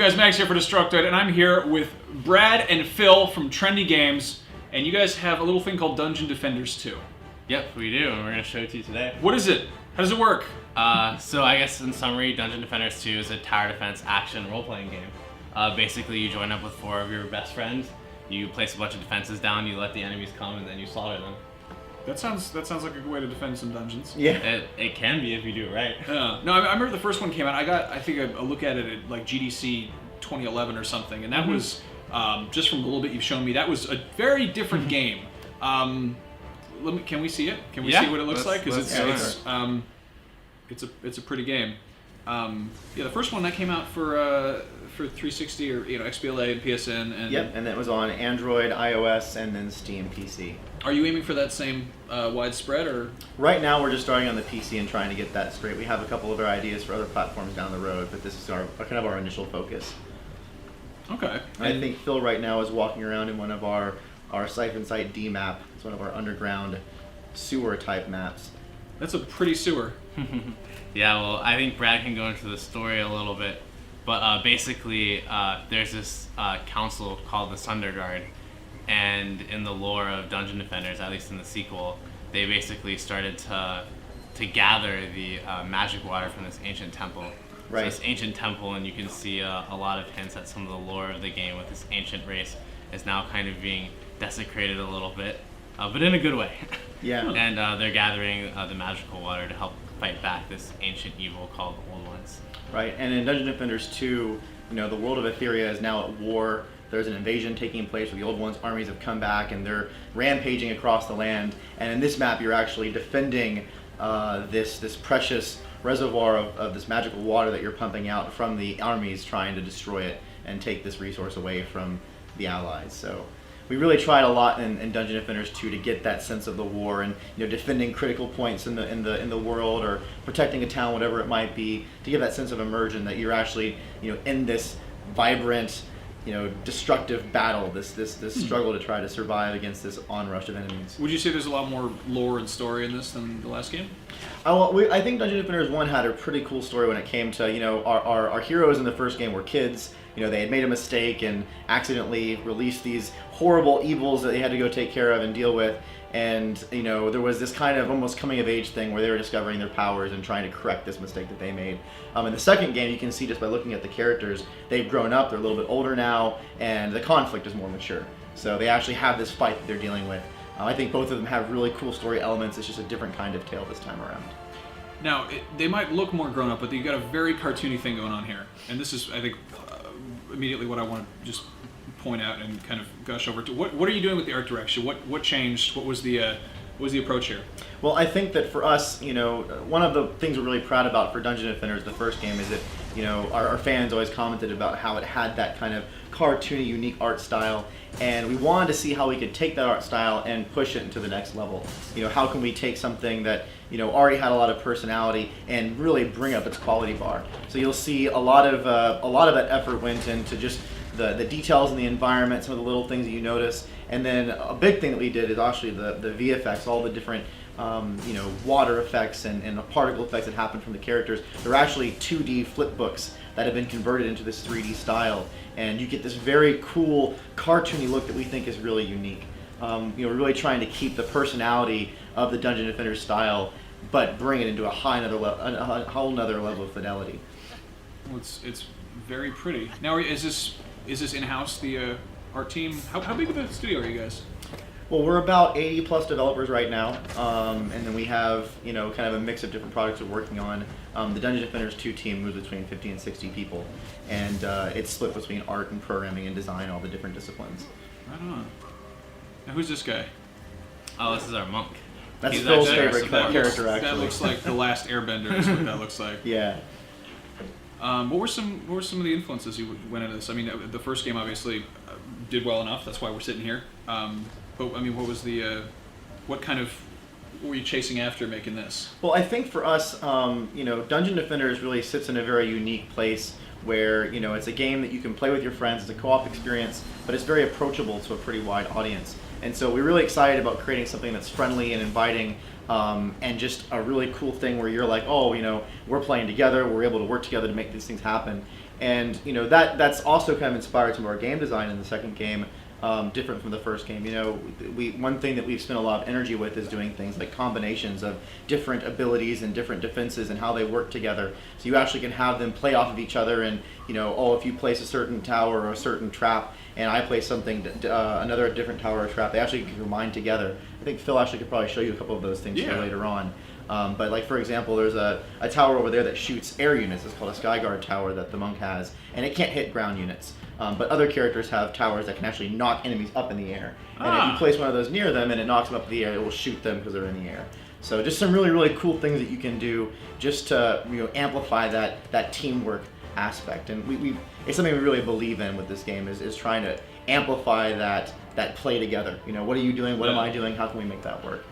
guys? Max here for Destructoid, and I'm here with Brad and Phil from Trendy Games, and you guys have a little thing called Dungeon Defenders 2. Yep, we do, and we're going to show it to you today. What is it? How does it work? So I guess in summary, Dungeon Defenders 2 is a tower defense action role-playing game. Basically, you join up with 4 of your best friends, you place a bunch of defenses down, you let the enemies come, and then you slaughter them. That sounds like a good way to defend some dungeons. Yeah. It can be if you do it right. No, I remember the first one came out. I think a look at it at like GDC 2011 or something, and that was just from a little bit you've shown me. That was a very different game. Can we see it? Can we see what it looks like? Because it's a pretty game. The first one that came out for 360 or XBLA and PSN. And and that was on Android, iOS, and then Steam PC. Are you aiming for that same widespread, or? Right now, we're just starting on the PC and trying to get that straight. We have a couple other ideas for other platforms down the road, but this is kind of our initial focus. Okay. I think Phil right now is walking around in one of our Siphon Site D map. It's one of our underground sewer type maps. That's a pretty sewer. Yeah, well, I think Brad can go into the story a little bit, but basically, there's this council called the Sunderguard, and in the lore of Dungeon Defenders, at least in the sequel, they basically started to gather the magic water from this ancient temple. Right. So this ancient temple, and you can see a lot of hints at some of the lore of the game with this ancient race is now kind of being desecrated a little bit, but in a good way. Yeah. And they're gathering the magical water to help fight back this ancient evil called the Old Ones. Right, and in Dungeon Defenders 2, the world of Etheria is now at war. There's an invasion taking place where the Old Ones' armies have come back and they're rampaging across the land. And in this map, you're actually defending this precious reservoir of this magical water that you're pumping out from the armies trying to destroy it and take this resource away from the allies. So we really tried a lot in Dungeon Defenders 2 to get that sense of the war and defending critical points in the world or protecting a town, whatever it might be, to give that sense of immersion that you're actually in this vibrant, destructive battle, this struggle to try to survive against this onrush of enemies. Would you say there's a lot more lore and story in this than the last game? I think Dungeon Defenders 1 had a pretty cool story when it came to, our heroes in the first game were kids. They had made a mistake and accidentally released these horrible evils that they had to go take care of and deal with. And, there was this kind of almost coming of age thing where they were discovering their powers and trying to correct this mistake that they made. In the second game, you can see just by looking at the characters, they've grown up, they're a little bit older now, and the conflict is more mature. So they actually have this fight that they're dealing with. I think both of them have really cool story elements. It's just a different kind of tale this time around. Now, they might look more grown up, but you've got a very cartoony thing going on here. And this is, I think, immediately what I want to just point out and kind of gush over to. What are you doing with the art direction? What changed? What was the approach here? Well, I think that for us, one of the things we're really proud about for Dungeon Defenders, the first game, is that our fans always commented about how it had that kind of cartoony, unique art style, and we wanted to see how we could take that art style and push it into the next level. How can we take something that already had a lot of personality and really bring up its quality bar? So you'll see a lot of that effort went into just the details in the environment, some of the little things that you notice, and then a big thing that we did is actually the VFX, all the different water effects and the particle effects that happen from the characters. They're actually 2D flip books that have been converted into this 3D style, and you get this very cool cartoony look that we think is really unique. We're really trying to keep the personality of the Dungeon Defenders style, but bring it into a whole nother level of fidelity. Well, it's very pretty. Now, is this in-house, the art team? How big of a studio are you guys? Well, we're about 80 plus developers right now, and then we have kind of a mix of different projects we're working on. The Dungeon Defenders 2 team moves between 50 and 60 people, and it's split between art and programming and design, all the different disciplines. Right on. Now, who's this guy? Oh, this is our monk. That's Phil's favorite character, actually. That looks like the last Airbender is what that looks like. Yeah. What were some of the influences you went into this? I mean, the first game obviously did well enough. That's why we're sitting here. But I mean, what kind of were you chasing after making this? Well, I think for us, Dungeon Defenders really sits in a very unique place where it's a game that you can play with your friends. It's a co-op experience, but it's very approachable to a pretty wide audience. And so we're really excited about creating something that's friendly and inviting, and just a really cool thing where you're like, oh, we're playing together, we're able to work together to make these things happen. And that's also kind of inspired some of our game design in the second game, different from the first game. One thing that we've spent a lot of energy with is doing things like combinations of different abilities and different defenses and how they work together. So you actually can have them play off of each other, and if you place a certain tower or a certain trap, and I place something, another different tower or trap, they actually can combine together. I think Phil actually could probably show you a couple of those things here later on. But like, for example, there's a tower over there that shoots air units. It's called a Skyguard tower that the monk has, and it can't hit ground units. But other characters have towers that can actually knock enemies up in the air. And if you place one of those near them and it knocks them up in the air, it will shoot them because they're in the air. So just some really, really cool things that you can do just to amplify that teamwork aspect. And it's something we really believe in with this game is trying to amplify that play together. What are you doing? What am I doing? How can we make that work?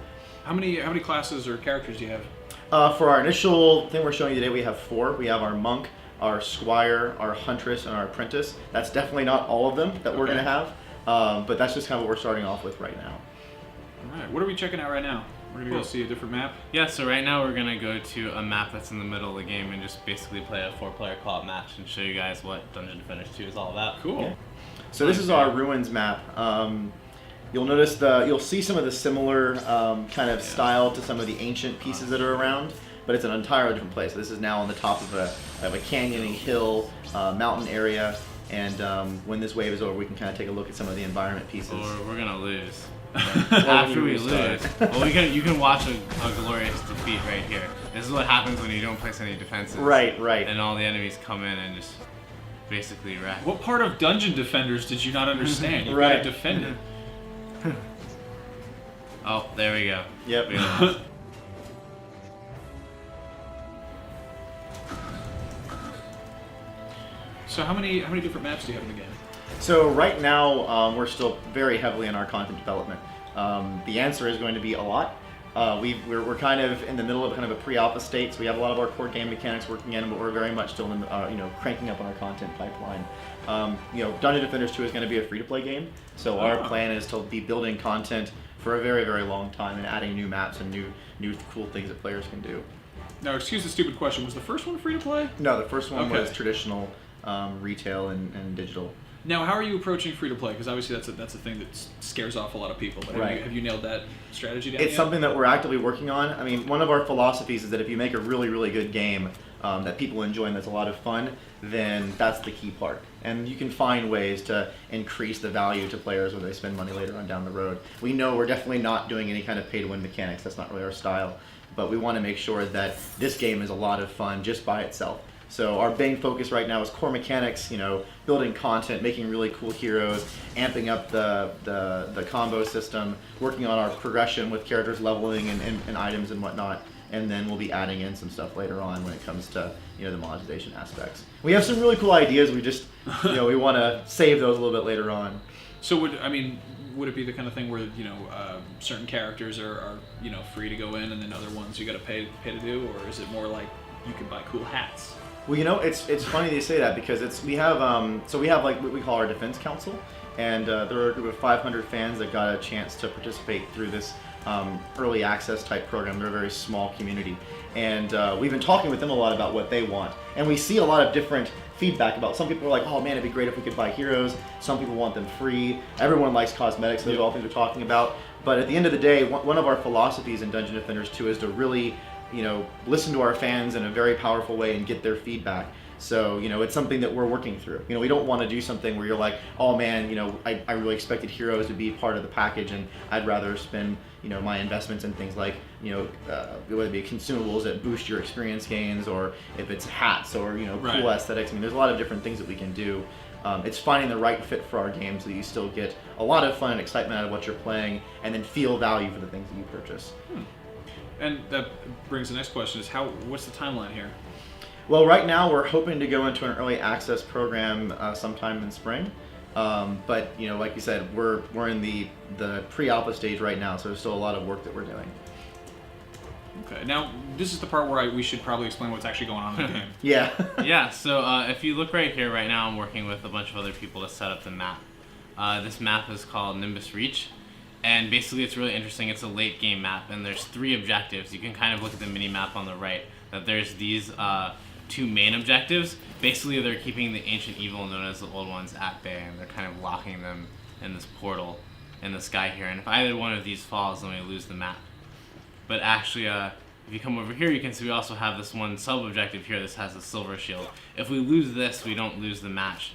How many classes or characters do you have? For our initial thing we're showing you today, we have 4. We have our monk, our squire, our huntress, and our apprentice. That's definitely not all of them that we're going to have, but that's just kind of what we're starting off with right now. All right. What are we checking out right now? We're going to go see a different map? Yeah, so right now we're going to go to a map that's in the middle of the game and just basically play a 4-player co-op match and show you guys what Dungeon Defenders 2 is all about. Cool. Yeah. So this is our ruins map. You'll notice you'll see some of the similar kind of style to some of the ancient pieces that are around, but it's an entirely different place. This is now on the top of a canyoning hill, mountain area, and when this wave is over, we can kind of take a look at some of the environment pieces. Or we're gonna lose. After we lose, well, you can watch a glorious defeat right here. This is what happens when you don't place any defenses. Right. And all the enemies come in and just basically wreck. What part of Dungeon Defenders did you not understand? You Right. gotta defend it. Oh, there we go. Yep. We lost. So how many different maps do you have in the game? So right now, we're still very heavily in our content development. The answer is going to be a lot. We're kind of in the middle of kind of a pre-alpha state, so we have a lot of our core game mechanics working in, but we're very much still in cranking up on our content pipeline. Dungeon Defenders 2 is going to be a free-to-play game, so our plan is to be building content for a very, very long time and adding new maps and new cool things that players can do. Now, excuse the stupid question. Was the first one free to play? No, the first one Okay. was traditional retail and digital. Now, how are you approaching free to play? Because obviously that's a thing that scares off a lot of people. But have you nailed that strategy down It's yet? something that we're actively working on. I mean, one of our philosophies is that if you make a really, really good game that people enjoy and that's a lot of fun, then that's the key part. And you can find ways to increase the value to players when they spend money later on down the road. We know we're definitely not doing any kind of pay-to-win mechanics. That's not really our style. But we want to make sure that this game is a lot of fun just by itself. So our main focus right now is core mechanics, building content, making really cool heroes, amping up the combo system, working on our progression with characters leveling and items and whatnot. And then we'll be adding in some stuff later on when it comes to the monetization aspects. We have some really cool ideas. We just we want to save those a little bit later on. So would it be the kind of thing where certain characters are free to go in and then other ones you got to pay to do, or is it more like you can buy cool hats? Well, it's funny that you say that because we have like what we call our defense council, and there are a group of 500 fans that got a chance to participate through this early access type program. They're a very small community, and we've been talking with them a lot about what they want, and we see a lot of different feedback about. Some people are like, oh man, it'd be great if we could buy heroes. Some people want them free. Everyone likes cosmetics. Those are all things we're talking about. But at the end of the day, one of our philosophies in Dungeon Defenders 2 is to really listen to our fans in a very powerful way and get their feedback. So, it's something that we're working through. We don't want to do something where you're like, oh man, I really expected heroes to be part of the package, and I'd rather spend, my investments in things like, whether it be consumables that boost your experience gains, or if it's hats or, Right. cool aesthetics. I mean, there's a lot of different things that we can do. It's finding the right fit for our game so that you still get a lot of fun and excitement out of what you're playing, and then feel value for the things that you purchase. And that brings the next question: what's the timeline here? Well, right now we're hoping to go into an early access program sometime in spring. But like you said, we're in the pre-alpha stage right now, so there's still a lot of work that we're doing. Okay. Now this is the part where we should probably explain what's actually going on in the game. Yeah. Yeah, so if you look right here, right now I'm working with a bunch of other people to set up the map. This map is called Nimbus Reach, and basically it's really interesting. It's a late game map, and there's 3 objectives. You can kind of look at the mini map on the right, that there's these two main objectives. Basically, they're keeping the ancient evil known as the Old Ones at bay, and they're kind of locking them in this portal in the sky here. And if either one of these falls, then we lose the map. But actually, if you come over here, you can see we also have this one sub-objective here. This has a silver shield. If we lose this, we don't lose the match,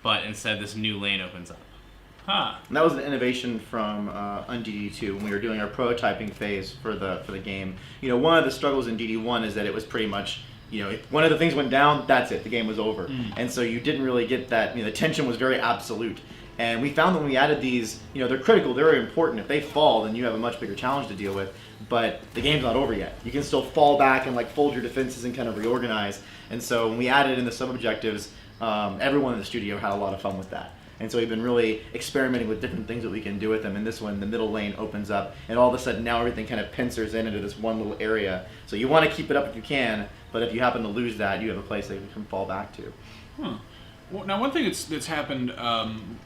but instead this new lane opens up. Huh. And that was an innovation from on DD2 when we were doing our prototyping phase for the game. One of the struggles in DD1 is that it was pretty much, if one of the things went down, that's it. The game was over. And so you didn't really get that. The tension was very absolute. And we found that when we added these, they're critical, they're very important. If they fall, then you have a much bigger challenge to deal with. But the game's not over yet. You can still fall back and fold your defenses and kind of reorganize. And so when we added in the sub-objectives, everyone in the studio had a lot of fun with that. And so we've been really experimenting with different things that we can do with them. And this one, the middle lane opens up, and all of a sudden now everything kind of pincers in into this one little area. So you want to keep it up if you can, but if you happen to lose that, you have a place that you can fall back to. Well, now, one thing that's happened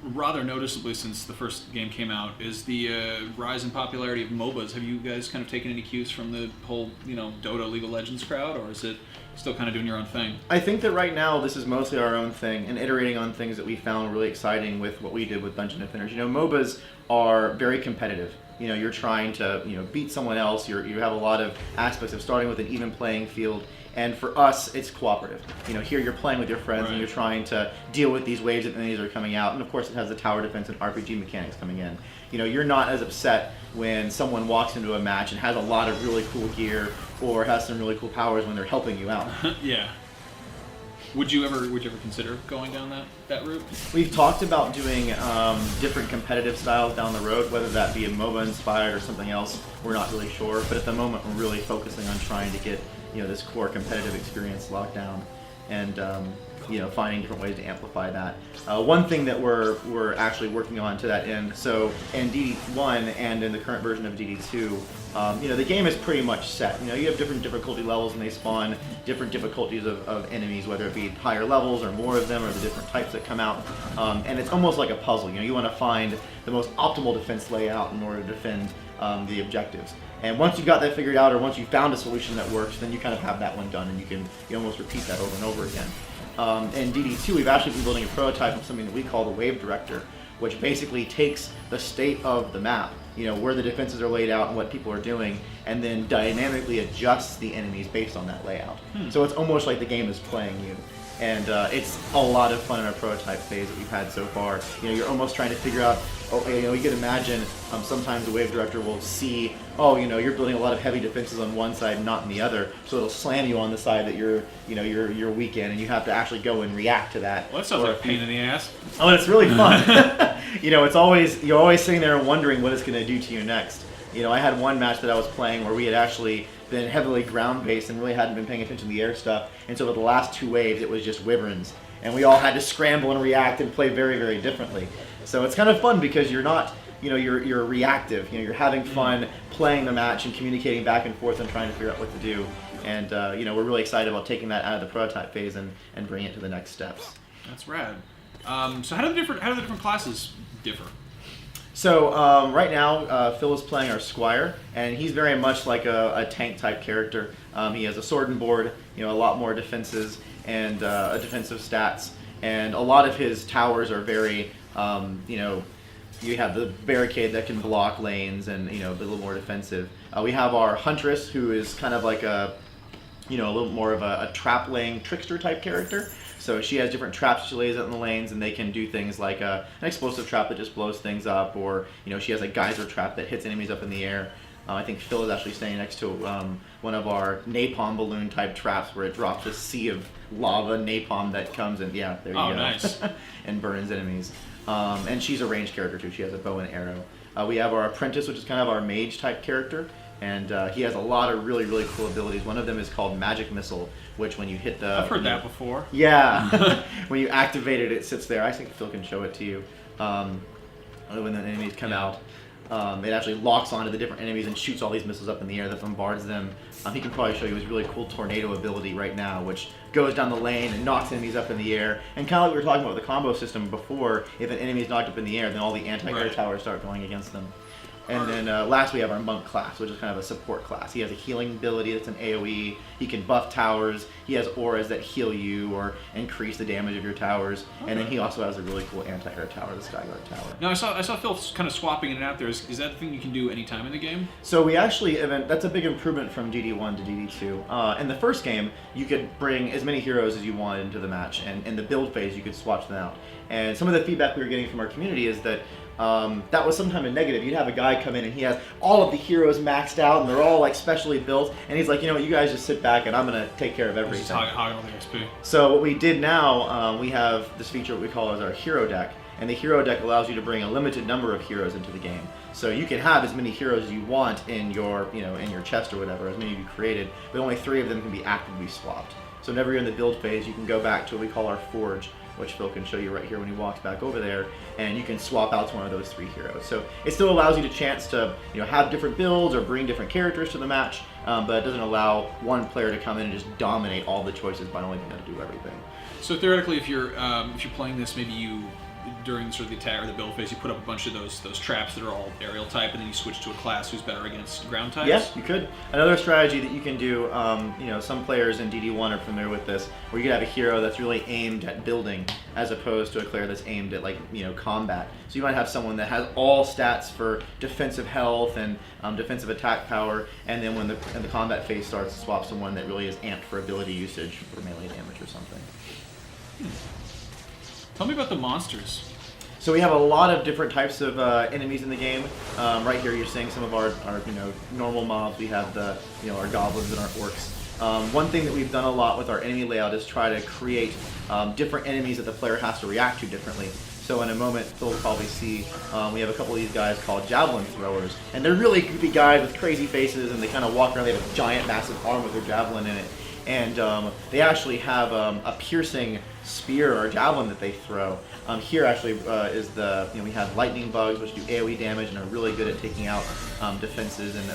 rather noticeably since the first game came out is the rise in popularity of MOBAs. Have you guys kind of taken any cues from the whole, Dota League of Legends crowd, or is it still kind of doing your own thing? I think that right now this is mostly our own thing and iterating on things that we found really exciting with what we did with Dungeon Defenders. MOBAs are very competitive. You're trying to beat someone else. You have a lot of aspects of starting with an even playing field. And for us, it's cooperative. Here you're playing with your friends, and you're trying to deal with these waves that enemies are coming out. And of course, it has the tower defense and RPG mechanics coming in. You're not as upset when someone walks into a match and has a lot of really cool gear or has some really cool powers when they're helping you out. Yeah. Would you ever consider going down that route? We've talked about doing different competitive styles down the road, whether that be a MOBA inspired or something else. We're not really sure, but at the moment we're really focusing on trying to get this core competitive experience locked down, and finding different ways to amplify that. One thing that we're actually working on to that end. So in DD1 and in the current version of DD2, the game is pretty much set. You have different difficulty levels, and they spawn different difficulties of enemies, whether it be higher levels or more of them, or the different types that come out. And it's almost like a puzzle. You want to find the most optimal defense layout in order to defend the objectives. And once you got that figured out, or once you found a solution that works, then you kind of have that one done, and you can almost repeat that over and over again. In DD2, we've actually been building a prototype of something that we call the Wave Director, which basically takes the state of the map, where the defenses are laid out and what people are doing, and then dynamically adjusts the enemies based on that layout. So it's almost like the game is playing you. And it's a lot of fun in our prototype phase that we've had so far. You're almost trying to figure out, you can imagine sometimes the Wave Director will see, you're building a lot of heavy defenses on one side and not on the other, so it'll slam you on the side that you're weak in, and you have to actually go and react to that. Well, that sounds like a pain in the ass. Oh, and it's really fun. It's always, you're always sitting there and wondering what it's going to do to you next. I had one match that I was playing where we had actually been heavily ground-based and really hadn't been paying attention to the air stuff, and so for the last two waves it was just wyverns, and we all had to scramble and react and play very, very differently. So it's kind of fun because you're not, you're reactive. You're having fun playing the match and communicating back and forth and trying to figure out what to do. And we're really excited about taking that out of the prototype phase and bringing it to the next steps. That's rad. So how do the different classes differ? So right now, Phil is playing our Squire, and he's very much like a tank type character. He has a sword and board, a lot more defenses and defensive stats, and a lot of his towers are very, you have the barricade that can block lanes and a little more defensive. We have our Huntress, who is kind of like a little more of a trap laying trickster type character. So she has different traps she lays out in the lanes, and they can do things like an explosive trap that just blows things up, or she has a geyser trap that hits enemies up in the air. I think Phil is actually standing next to one of our napalm balloon type traps where it drops a sea of lava napalm that comes and there you go. Nice. And burns enemies. And she's a ranged character too. She has a bow and arrow. We have our Apprentice, which is kind of our mage type character. And he has a lot of really, really cool abilities. One of them is called Magic Missile, which when you hit the... I've heard that before. Yeah. When you activate it, it sits there. I think Phil can show it to you. When the enemies come out, it actually locks onto the different enemies and shoots all these missiles up in the air that bombards them. He can probably show you his really cool tornado ability right now, which goes down the lane and knocks enemies up in the air. And kind of like we were talking about with the combo system before, if an enemy is knocked up in the air, then all the anti-air towers start going against them. And then last we have our monk class, which is kind of a support class. He has a healing ability that's an AoE. He can buff towers. He has auras that heal you or increase the damage of your towers. Okay. And then he also has a really cool anti-air tower, the Skyguard Tower. Now I saw Phil kind of swapping in and out there. Is that the thing you can do anytime in the game? So we actually that's a big improvement from DD1 to DD2. In the first game, you could bring as many heroes as you wanted into the match, and in the build phase, you could swap them out. And some of the feedback we were getting from our community is that that was sometimes a negative. You'd have a guy come in and he has all of the heroes maxed out and they're all like specially built, and he's like, you know what, you guys just sit back and I'm gonna take care of everything. Just hogging all the XP. So what we did now, we have this feature what we call as our hero deck, and the hero deck allows you to bring a limited number of heroes into the game. So you can have as many heroes as you want in your, in your chest or whatever, as many as you created, but only 3 of them can be actively swapped. So whenever you're in the build phase, you can go back to what we call our forge, which Phil can show you right here when he walks back over there, and you can swap out to one of those 3 heroes. So it still allows you the chance to have different builds or bring different characters to the match, but it doesn't allow one player to come in and just dominate all the choices by only being able to do everything. So theoretically, if you're playing this, maybe you during sort of the attack or the build phase, you put up a bunch of those traps that are all aerial type, and then you switch to a class who's better against ground types? Yes, you could. Another strategy that you can do, some players in DD1 are familiar with this, where you could have a hero that's really aimed at building as opposed to a player that's aimed at combat. So you might have someone that has all stats for defensive health and defensive attack power, and then when the combat phase starts, swap someone that really is amped for ability usage for melee damage or something. Tell me about the monsters. So we have a lot of different types of enemies in the game. Right here, you're seeing some of our normal mobs. We have our goblins and our orcs. One thing that we've done a lot with our enemy layout is try to create different enemies that the player has to react to differently. So in a moment, Phil will probably see we have a couple of these guys called javelin throwers, and they're really goofy guys with crazy faces, and they kind of walk around. They have a giant, massive arm with their javelin in it, and they actually have a piercing spear or javelin that they throw. Here actually is we have lightning bugs, which do AoE damage and are really good at taking out defenses and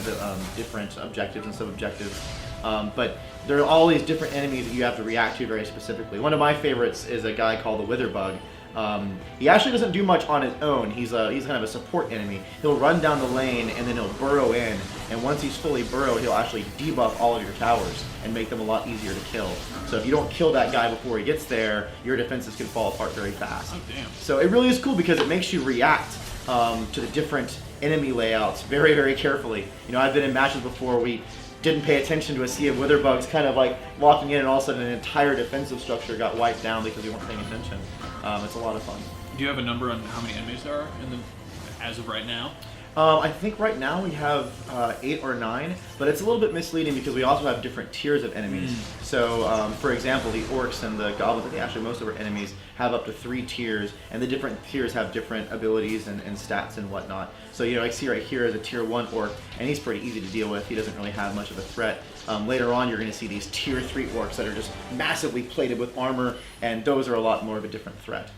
different objectives and sub-objectives. But there are all these different enemies that you have to react to very specifically. One of my favorites is a guy called the wither bug. He actually doesn't do much on his own. He's kind of a support enemy. He'll run down the lane and then he'll burrow in, and once he's fully burrowed, he'll actually debuff all of your towers and make them a lot easier to kill. So if you don't kill that guy before he gets there, your defenses can fall apart very fast. Oh, damn. So it really is cool because it makes you react to the different enemy layouts very, very carefully. I've been in matches before we didn't pay attention to a sea of witherbugs kind of like walking in, and all of a sudden an entire defensive structure got wiped down because we weren't paying attention. It's a lot of fun. Do you have a number on how many enemies there are as of right now? I think right now we have 8 or 9, but it's a little bit misleading because we also have different tiers of enemies. So, for example, the orcs and the goblins, I think actually most of our enemies have up to 3 tiers, and the different tiers have different abilities and stats and whatnot. So, I see right here is a tier 1 orc, and he's pretty easy to deal with. He doesn't really have much of a threat. Later on, you're going to see these tier 3 orcs that are just massively plated with armor, and those are a lot more of a different threat.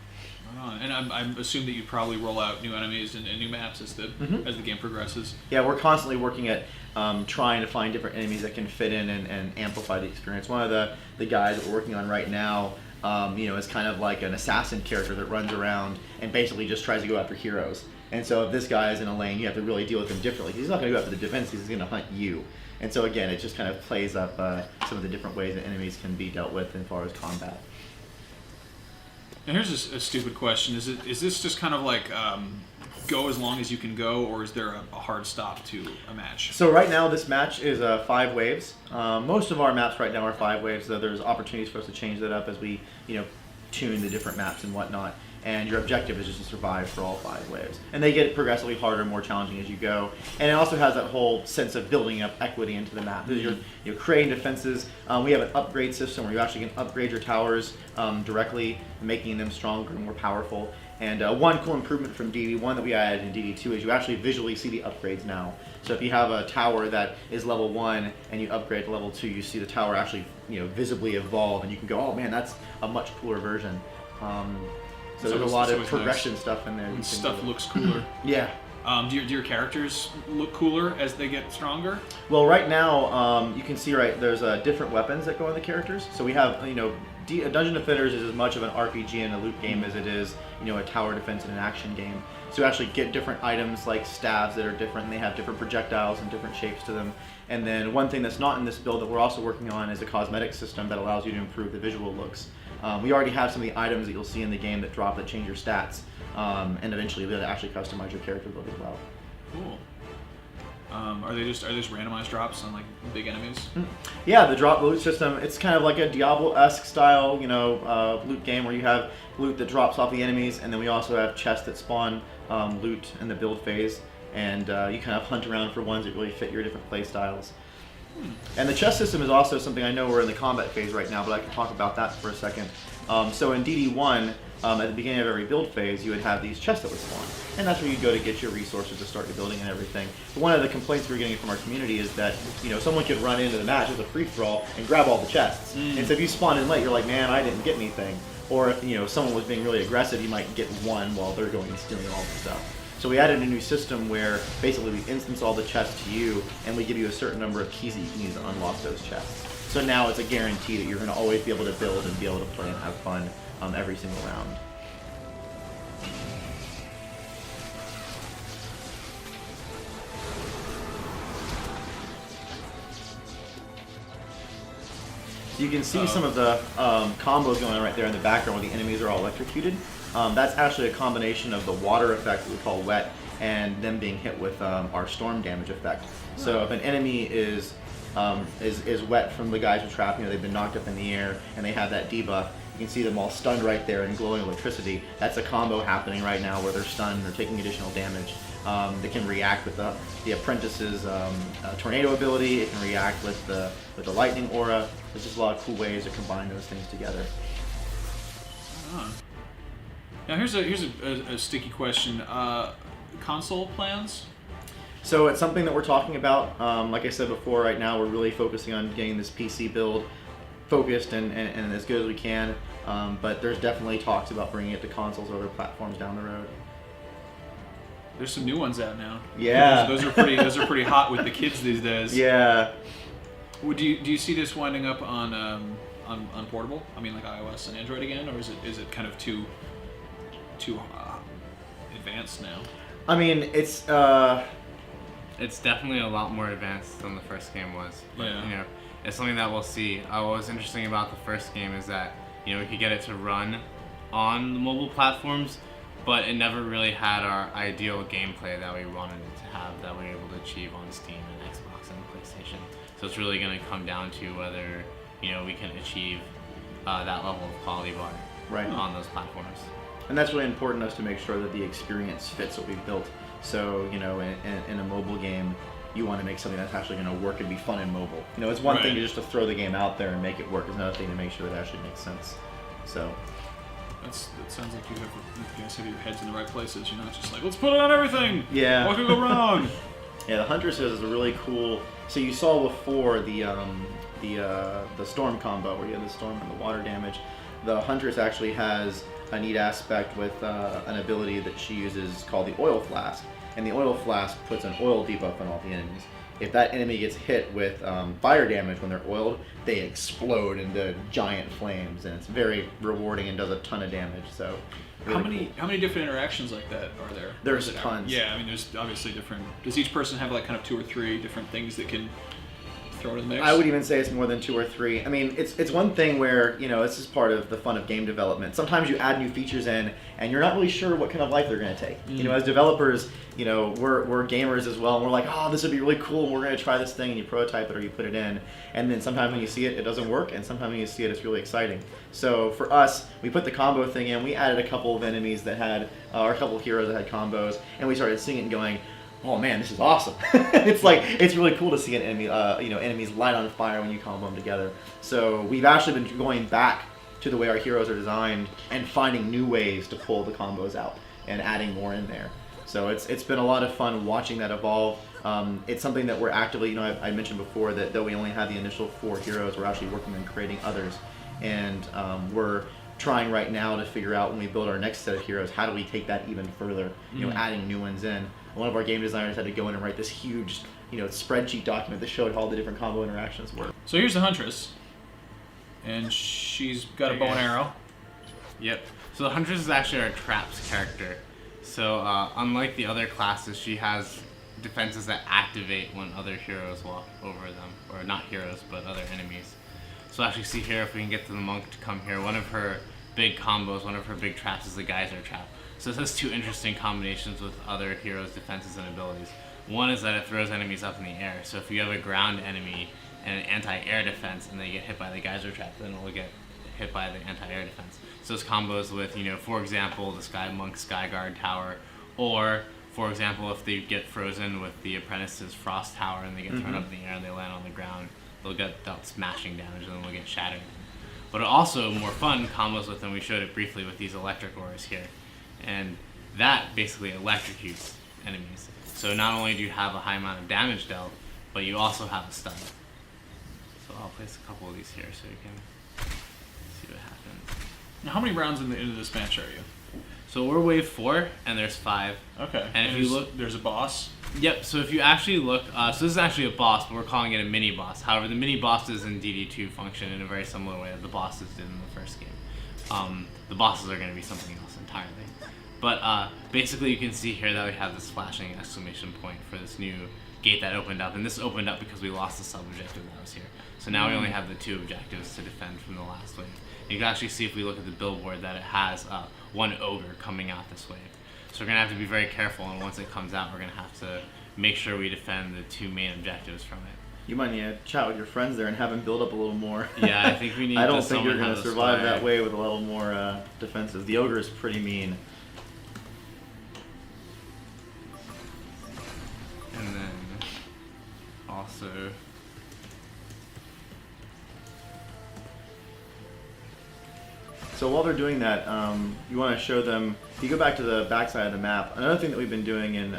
And I assume that you probably roll out new enemies and new maps as the game progresses. Yeah, we're constantly working at trying to find different enemies that can fit in and amplify the experience. One of the guys that we're working on right now, is kind of like an assassin character that runs around and basically just tries to go after heroes. And so if this guy is in a lane, you have to really deal with him differently. He's not going to go after the defense, he's going to hunt you. And so again, it just kind of plays up some of the different ways that enemies can be dealt with as far as combat. And here's a stupid question: is this just kind of like go as long as you can go, or is there a hard stop to a match? So right now this match is 5 waves. Most of our maps right now are 5 waves, though there's opportunities for us to change that up as we tune the different maps and whatnot. And your objective is just to survive for all 5 waves. And they get progressively harder, more challenging as you go. And it also has that whole sense of building up equity into the map. You're creating defenses. We have an upgrade system where you actually can upgrade your towers directly, making them stronger and more powerful. And one cool improvement from DD1 that we added in DD2 is you actually visually see the upgrades now. So if you have a tower that is level 1 and you upgrade to level 2, you see the tower actually visibly evolve, and you can go, oh man, that's a much cooler version. So there's a lot of progression stuff in there. And stuff looks cooler. Yeah. Do your characters look cooler as they get stronger? Well, right now, you can see there's different weapons that go on the characters. So we have, Dungeon Defenders is as much of an RPG and a loot game as it is, a tower defense and an action game. So you actually get different items like stabs that are different, and they have different projectiles and different shapes to them. And then one thing that's not in this build that we're also working on is a cosmetic system that allows you to improve the visual looks. We already have some of the items that you'll see in the game that drop that change your stats, and eventually you'll be able to actually customize your character look as well. Cool. Are they just randomized drops on like big enemies? Yeah, the drop loot system, it's kind of like a Diablo-esque style, loot game where you have loot that drops off the enemies, and then we also have chests that spawn loot in the build phase, and you kind of hunt around for ones that really fit your different play styles. And the chest system is also something, I know we're in the combat phase right now, but I can talk about that for a second. So in DD1, at the beginning of every build phase, you would have these chests that would spawn. And that's where you go to get your resources to start your building and everything. But one of the complaints we're getting from our community is that, someone could run into the match with a free-for-all and grab all the chests. And so if you spawn in late, you're like, man, I didn't get anything. Or if, someone was being really aggressive, you might get one while they're going and stealing all the stuff. So we added a new system where basically we instance all the chests to you, and we give you a certain number of keys that you can use to unlock those chests. So now it's a guarantee that you're going to always be able to build and be able to play and have fun every single round. You can see some of the combos going on right there in the background where the enemies are all electrocuted. That's actually a combination of the water effect that we call wet and them being hit with our storm damage effect. So if an enemy is wet from the guys who trap, they've been knocked up in the air and they have that debuff, you can see them all stunned right there and glowing electricity. That's a combo happening right now where they're stunned, they're taking additional damage. They can react with the apprentice's tornado ability. It can react with the lightning aura. There's just a lot of cool ways to combine those things together. Now here's a sticky question. Console plans? So it's something that we're talking about. Like I said before, right now we're really focusing on getting this PC build focused and as good as we can. But there's definitely talks about bringing it to consoles or other platforms down the road. There's some new ones out now. Yeah, those are pretty hot with the kids these days. Yeah. Do you see this winding up on portable? I mean, like iOS and Android again, or is it kind of too advanced now? I mean, it's definitely a lot more advanced than the first game was. But, yeah. It's something that we'll see. What was interesting about the first game is that we could get it to run on the mobile platforms, but it never really had our ideal gameplay that we wanted it to have, that we were able to achieve on Steam and Xbox and PlayStation. So it's really going to come down to whether we can achieve that level of quality bar on those platforms. And that's really important to us to make sure that the experience fits what we've built. So in a mobile game, you want to make something that's actually going to work and be fun in mobile. It's one thing to throw the game out there and make it work. It's another thing to make sure it actually makes sense. So. It sounds like you guys have your heads in the right places. You're not just like, let's put it on everything. Yeah. What could go wrong? Yeah, the Huntress is a really cool. So you saw before the storm combo where you have the storm and the water damage. The Huntress actually has a neat aspect with an ability that she uses called the oil flask, and the oil flask puts an oil debuff on all the enemies. If that enemy gets hit with fire damage when they're oiled, they explode into giant flames, and it's very rewarding and does a ton of damage. So, really how many different interactions like that are there? There's tons. Yeah, I mean, there's obviously different. Does each person have like kind of 2 or 3 different things that can throw it in the mix? I would even say it's more than 2 or 3. I mean, it's one thing where this is part of the fun of game development. Sometimes you add new features in, and you're not really sure what kind of life they're going to take. As developers, we're gamers as well, and we're like, oh, this would be really cool, and we're going to try this thing, and you prototype it or you put it in, and then sometimes when you see it, it doesn't work, and sometimes when you see it, it's really exciting. So for us, we put the combo thing in. We added a couple of enemies that had, or a couple of heroes that had combos, and we started seeing it and going, oh man, this is awesome. It's really cool to see an enemy, enemies light on fire when you combo them together. So we've actually been going back to the way our heroes are designed and finding new ways to pull the combos out and adding more in there. So it's been a lot of fun watching that evolve. It's something that we're actively, I mentioned before that though we only had the initial 4 heroes, we're actually working on creating others. And we're trying right now to figure out when we build our next set of heroes, how do we take that even further, adding new ones in. One of our game designers had to go in and write this huge, spreadsheet document that showed how all the different combo interactions work. So here's the Huntress, and she's got a bow and arrow. Yep. So the Huntress is actually our traps character, So unlike the other classes, she has defenses that activate when other heroes walk over them, or not heroes, but other enemies. So actually see here, if we can get to the monk to come here, one of her big combos, one of her big traps is the geyser trap. So this has two interesting combinations with other heroes' defenses and abilities. One is that it throws enemies up in the air. So if you have a ground enemy and an anti-air defense and they get hit by the geyser trap, then it will get hit by the anti-air defense. So this combos with, for example, the Sky Monk Sky Guard Tower, or for example, if they get frozen with the Apprentice's Frost Tower and they get thrown up in the air and they land on the ground, they'll get dealt smashing damage and then they'll get shattered. But it also, more fun, combos with, and we showed it briefly with these electric auras here. And that basically electrocutes enemies. So not only do you have a high amount of damage dealt, but you also have a stun. So I'll place a couple of these here so you can see what happens. Now, how many rounds into this match are you? So we're wave 4, and there's 5. Okay. And if you look, there's a boss. Yep. So if you actually look, so this is actually a boss, but we're calling it a mini boss. However, the mini bosses in DD2 function in a very similar way that the bosses did in the first game. The bosses are going to be something else entirely. But basically, you can see here that we have this flashing exclamation point for this new gate that opened up, and this opened up because we lost the sub-objective that was here. So now we only have the 2 objectives to defend from the last wave. You can actually see if we look at the billboard that it has one ogre coming out this wave. So we're going to have to be very careful, and once it comes out, we're going to have to make sure we defend the 2 main objectives from it. You might need to chat with your friends there and have them build up a little more. Yeah, I think we need I don't to think you're someone going have to a survive square. that way with a little more defenses. The ogre is pretty mean. And then also So while they're doing that, you want to show them. If you go back to the backside of the map, another thing that we've been doing in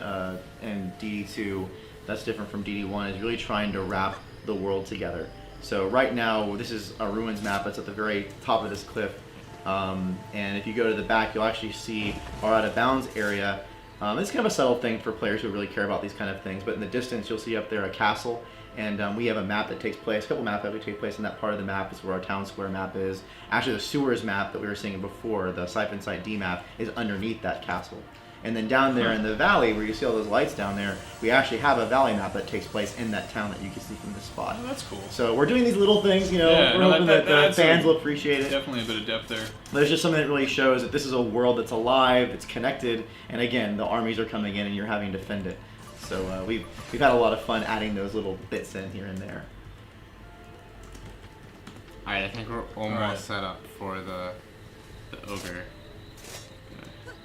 DD2 that's different from DD1 is really trying to wrap the world together. So right now, this is a ruins map that's at the very top of this cliff, and if you go to the back, you'll actually see our out of bounds area. It's kind of a subtle thing for players who really care about these kind of things, but in the distance, you'll see up there a castle. And we have a map that takes place, a couple maps that take place in that part of the map is where our town square map is. Actually, the sewers map that we were seeing before, the Siphon Site D map, is underneath that castle. And then down there in the valley, where you see all those lights down there, we actually have a valley map that takes place in that town that you can see from this spot. Oh, that's cool. So we're doing these little things, Yeah, we're no, hoping that the fans will appreciate it. Definitely a bit of depth there. There's just something that really shows that this is a world that's alive, it's connected, and again, the armies are coming in and you're having to defend it. So we've had a lot of fun adding those little bits in here and there. Alright, I think we're almost set up for the ogre.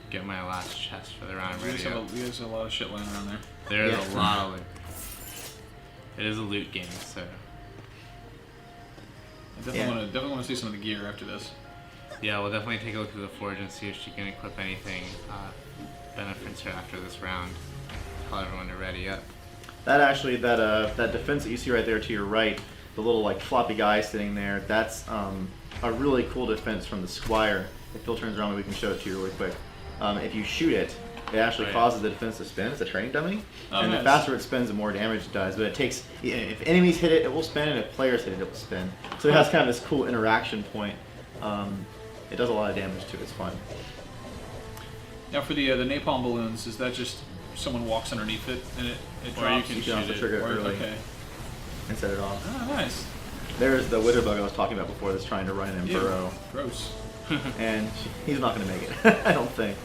Get my last chest for the round You ready. guys have a lot of shit lying around there. There's Yeah. a lot of loot. It is a loot game, so I definitely want to see some of the gear after this. yeah, we'll definitely take a look at the forge and see if she can equip anything benefits her after this round. Tell everyone to ready up. That actually, that defense that you see right there to your right, the little like floppy guy sitting there, that's a really cool defense from the Squire. If Phil turns around, we can show it to you really quick. If you shoot it, it actually causes the defense to spin. It's a training dummy, and nice. the faster it spins, the more damage it does. But it takes, if enemies hit it, it will spin, and if players hit it, it will spin. So it has kind of this cool interaction point. It does a lot of damage too. It's fun. Now for the napalm balloons, is that just someone walks underneath it and it Or you drops? can You can also shoot it. trigger it Or- early okay. and set it off. Ah, nice. There's the wither bug I was talking about before that's trying to run and Ew. burrow. Gross. And he's not going to make it, I don't think.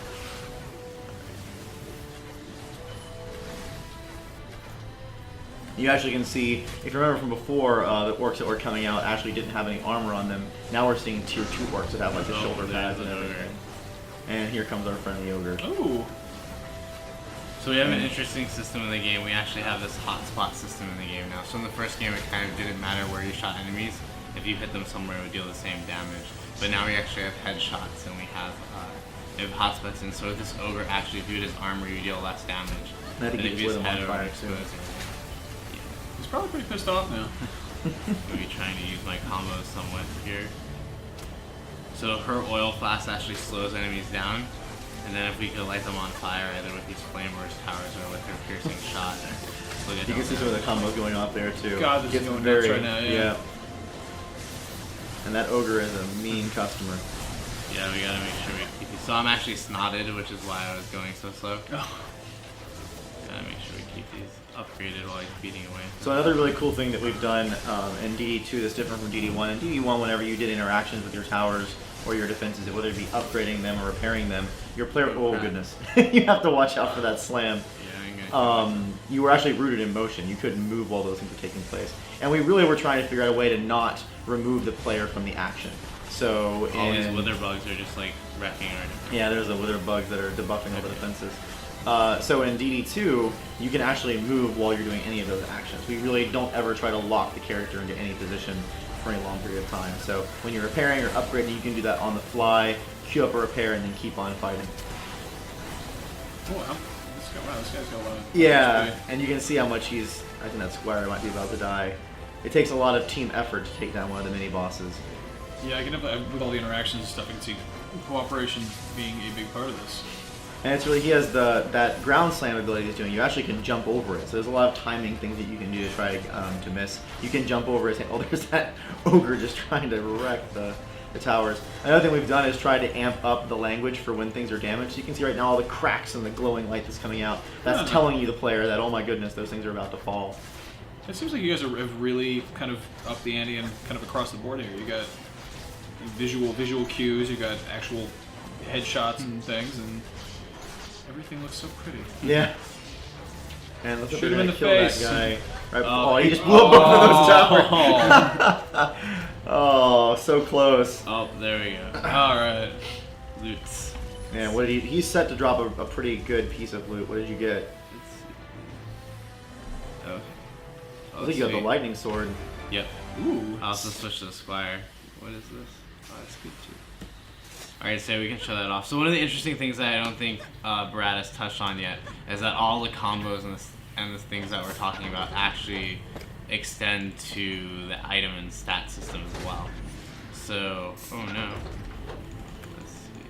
You actually can see, if you remember from before, the orcs that were coming out actually didn't have any armor on them. Now we're seeing tier 2 orcs that have like the shoulder pads and everything. And here comes our friendly ogre. Ooh. So we have an interesting system in the game. We actually have this hotspot system in the game now. So in the first game, it kind of didn't matter where you shot enemies. If you hit them somewhere, it would deal the same damage. But now we actually have headshots and we have hotspots. And so with this ogre, actually, if you hit his armor, you deal less damage. And I think than he if just you lit just him head on over fire and too. expose everything. He's probably pretty pissed off now. Maybe trying to use my combos somewhat here. So her oil flask actually slows enemies down. And then if we could light them on fire, either with these flammers towers or with her piercing shot, we'll get You can see some of the combos going off there too. God, this is Gets going nuts right now, yeah. And that ogre is a mean customer. Yeah, we gotta make sure we keep these. So I'm actually snotted, which is why I was going so slow. Oh. Gotta make sure we keep these upgraded while he's beating away. So another really cool thing that we've done in DD2 that's different from DD1. In DD1, whenever you did interactions with your towers or your defenses, whether it be upgrading them or repairing them, your player, oh goodness, you have to watch out for that slam. You were actually rooted in motion. You couldn't move while those things were taking place. And we really were trying to figure out a way to not remove the player from the action. So all these wither bugs are just like wrecking our defense. Yeah, there's the wither bugs that are debuffing all the defenses. So in DD2, you can actually move while you're doing any of those actions. We really don't ever try to lock the character into any position for any long period of time. So when you're repairing or upgrading, you can do that on the fly, queue up a repair, and then keep on fighting. Oh, wow. This guy's got a lot of... Yeah, and you can see how much he's... I think that squire might be about to die. It takes a lot of team effort to take down one of the mini-bosses. Yeah, I can have, with all the interactions and stuff, I can see cooperation being a big part of this. And it's really, he has that ground slam ability he's doing. You actually can jump over it. So there's a lot of timing things that you can do to try to miss. You can jump over it. Oh, there's that ogre just trying to wreck the towers. Another thing we've done is try to amp up the language for when things are damaged. So you can see right now all the cracks and the glowing light that's coming out. That's telling you, the player, that, oh my goodness, those things are about to fall. It seems like you guys have really kind of upped the ante and kind of across the board here. You got visual cues, you got actual headshots and things, and everything looks so pretty. Yeah. And let's shoot him in the kill face. That guy. Right, he just blew up both of those towers. Oh, so close. Oh, there we go. All right. Loots. Man, what did he's set to drop a pretty good piece of loot. What did you get? I think you got the lightning sword. Yep. Ooh. I also switched to the squire. What is this? Oh, that's good too. Alright, so we can show that off. So one of the interesting things that I don't think Brad has touched on yet is that all the combos and the things that we're talking about actually extend to the item and stat system as well. So, oh no. Let's see.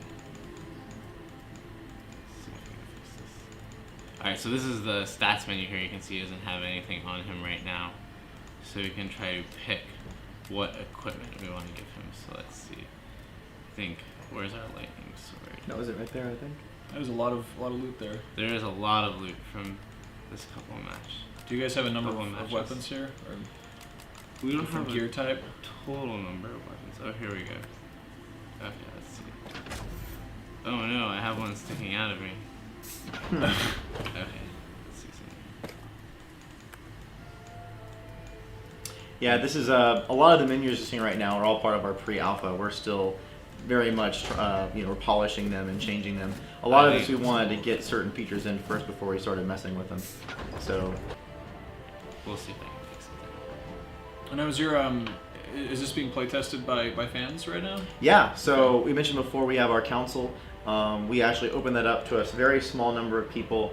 Alright, so this is the stats menu here. You can see he doesn't have anything on him right now. So we can try to pick what equipment we want to give him. So let's see. I think, where's our lightning sword? That was it right there, I think. There's a lot of loot there. There is a lot of loot from this couple of matches. Do you guys have a number of weapons here? Or we don't have gear type? Total number of weapons. Oh, here we go. Okay, let's see. Oh no, I have one sticking out of me. Okay, let's see something. Yeah, this is a lot of the menus you're seeing right now are all part of our pre-alpha. We're still very much, we're polishing them and changing them. A lot of this we wanted to get certain features in first before we started messing with them. So we'll see if I can fix it. And now, is this being play tested by fans right now? Yeah. So we mentioned before we have our council. We actually opened that up to a very small number of people.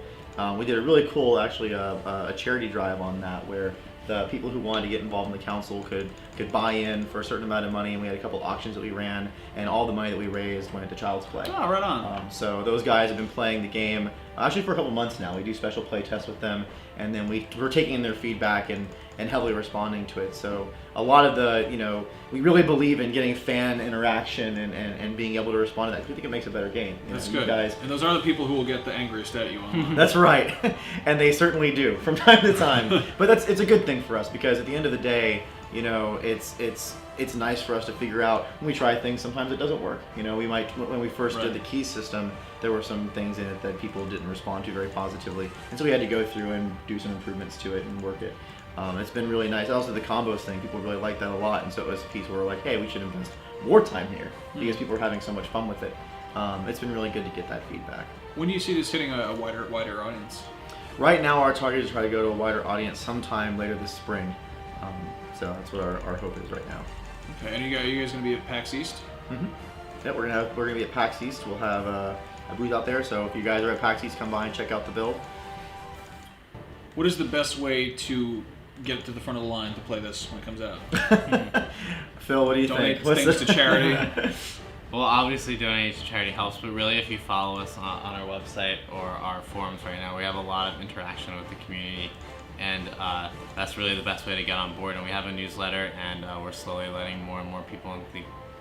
We did a really cool, actually, a charity drive on that where the people who wanted to get involved in the council could buy in for a certain amount of money, and we had a couple auctions that we ran, and all the money that we raised went into Child's Play. Oh, right on. So those guys have been playing the game actually for a couple months now. We do special play tests with them, and then we're taking in their feedback and heavily responding to it. So a lot of the, we really believe in getting fan interaction and being able to respond to that. We think it makes a better game. That's good. Guys, and those are the people who will get the angriest at you online. That's right. And they certainly do from time to time. But it's a good thing for us, because at the end of the day, it's nice for us to figure out when we try things, sometimes it doesn't work. We might, when we first did the key system, there were some things in it that people didn't respond to very positively. And so we had to go through and do some improvements to it and work it. It's been really nice. Also the combos thing, people really like that a lot. And so it was a piece where we're like, hey, we should invest more time here because people are having so much fun with it. It's been really good to get that feedback. When do you see this hitting a wider audience? Right now our target is to try to go to a wider audience sometime later this spring. So that's what our hope is right now. Okay, and are you guys going to be at PAX East? Mm-hmm. Yeah, we're gonna be at PAX East. We'll have a booth out there. So if you guys are at PAX East, come by and check out the build. What is the best way to get to the front of the line to play this when it comes out? Phil, what do you think? Donate things to charity. Well, obviously donating to charity helps, but really if you follow us on our website or our forums right now, we have a lot of interaction with the community, and that's really the best way to get on board. And we have a newsletter, and we're slowly letting more and more people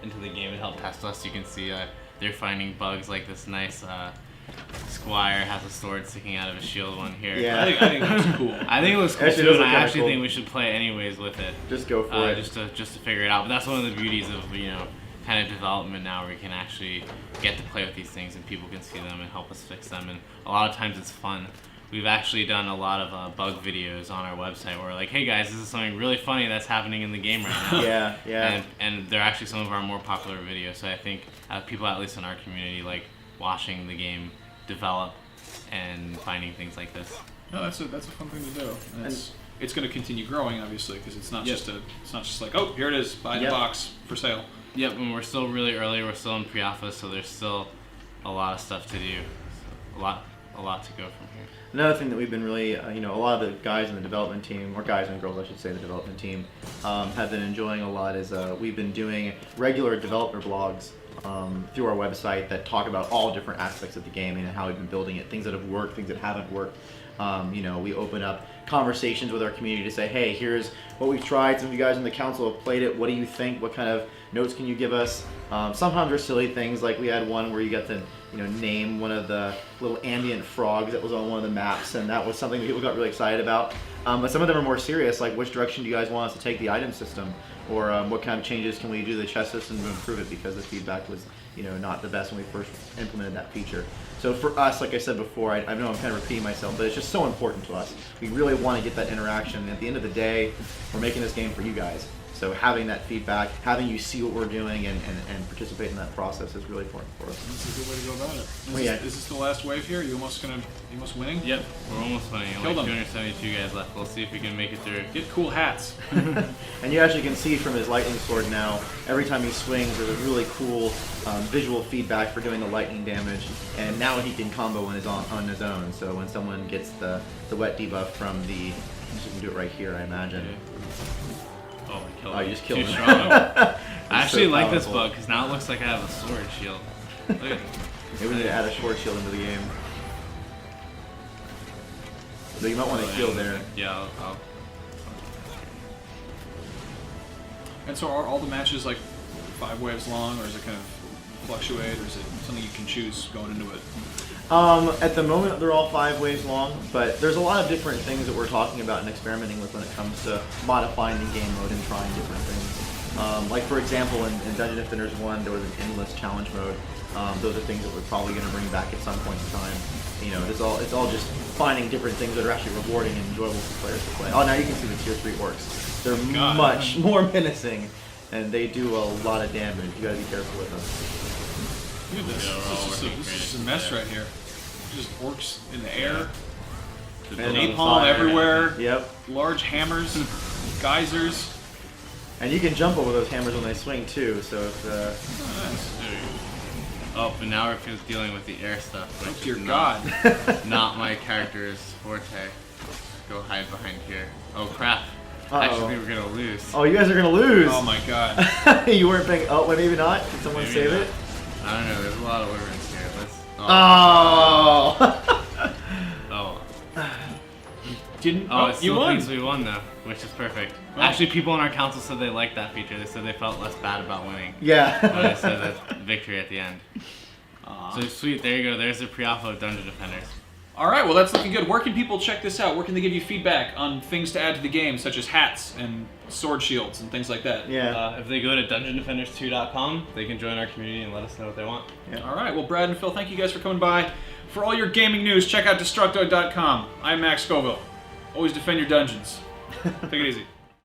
into the game to help test us. You can see they're finding bugs like this nice Squire has a sword sticking out of his shield one here. Yeah. I think that's cool. I think it looks cool Actually, too, it does and look I kinda actually cool. think we should play anyways with it. Just go for it. Just to figure it out. But that's one of the beauties of kind of development now, where we can actually get to play with these things and people can see them and help us fix them. And a lot of times it's fun. We've actually done a lot of bug videos on our website where we're like, hey guys, this is something really funny that's happening in the game right now. Yeah. And they're actually some of our more popular videos. So I think people, at least in our community, like watching the game develop and finding things like this. No, that's a fun thing to do. And it's going to continue growing, obviously, because it's not just like, oh, here it is, buy the box for sale. Yep, and we're still really early. We're still in pre-alpha, so there's still a lot of stuff to do. So a lot to go from here. Another thing that we've been really, a lot of the guys in the development team, or guys and girls, I should say, the development team, have been enjoying a lot is we've been doing regular developer blogs through our website that talk about all different aspects of the game and how we've been building it, things that have worked, things that haven't worked. We open up conversations with our community to say, hey, here's what we've tried. Some of you guys in the council have played it. What do you think? What kind of notes can you give us? Sometimes they're silly things, like we had one where you got to name one of the little ambient frogs that was on one of the maps, and that was something that people got really excited about. But some of them are more serious, like which direction do you guys want us to take the item system? Or what kind of changes can we do to the chest system to improve it, because the feedback was not the best when we first implemented that feature. So for us, like I said before, I know I'm kind of repeating myself, but it's just so important to us. We really want to get that interaction, and at the end of the day, we're making this game for you guys. So having that feedback, having you see what we're doing and participate in that process is really important for us. That's a good way to go about it. Is this the last wave here? You almost winning? Yep, we're almost winning. Kill them. 272 guys left. We'll see if we can make it through. Get cool hats. And you actually can see from his lightning sword now, every time he swings, there's a really cool visual feedback for doing the lightning damage. And now he can combo when he's on his own. So when someone gets the wet debuff from you can do it right here, I imagine. Oh, I killed Oh, him. you just killed Too him. strong. I actually so like this powerful. bug because now it looks like I have a sword shield. Look at Maybe we need to add a short shield into the game. So you might want to heal there. Yeah, I'll And so are all the matches like 5 waves long, or is it kind of fluctuate, or is it something you can choose going into it? At the moment, they're all 5 waves long, but there's a lot of different things that we're talking about and experimenting with when it comes to modifying the game mode and trying different things. Like for example, in Dungeon Defenders 1, there was an endless challenge mode. Those are things that we're probably going to bring back at some point in time. It's all just finding different things that are actually rewarding and enjoyable for players to play. Oh, now you can see the tier 3 orcs. They're much more menacing, and they do a lot of damage. You gotta be careful with them. Look at this. This is a mess right here. Just orcs in the air. And Napalm fire. everywhere. Yep. Large hammers. Geysers. And you can jump over those hammers when they swing too. So if Oh, nice. Oh, but now we're dealing with the air stuff. Oh, Which dear is God. not my character's forte. Go hide behind here. Oh crap. Uh-oh. I actually think we're gonna lose. oh, you guys are gonna lose. Oh my God. You weren't paying. Oh, well, maybe not. Did someone Maybe save not. it? I don't know, there's a lot of wyverns here. Let's. Oh. Oh. Didn't. Oh, it you still won. thinks we won though, which is perfect. Well- Actually, people in our council said they liked that feature. They said they felt less bad about winning. Yeah. But it said that victory at the end. So sweet, there you go. There's the pre-alpha of Dungeon Defenders. All right, well that's looking good. Where can people check this out? Where can they give you feedback on things to add to the game, such as hats and sword shields and things like that? Yeah. If they go to DungeonDefenders2.com, they can join our community and let us know what they want. Yeah. All right, well Brad and Phil, thank you guys for coming by. For all your gaming news, check out Destructoid.com. I'm Max Scoville. Always defend your dungeons. Take it easy.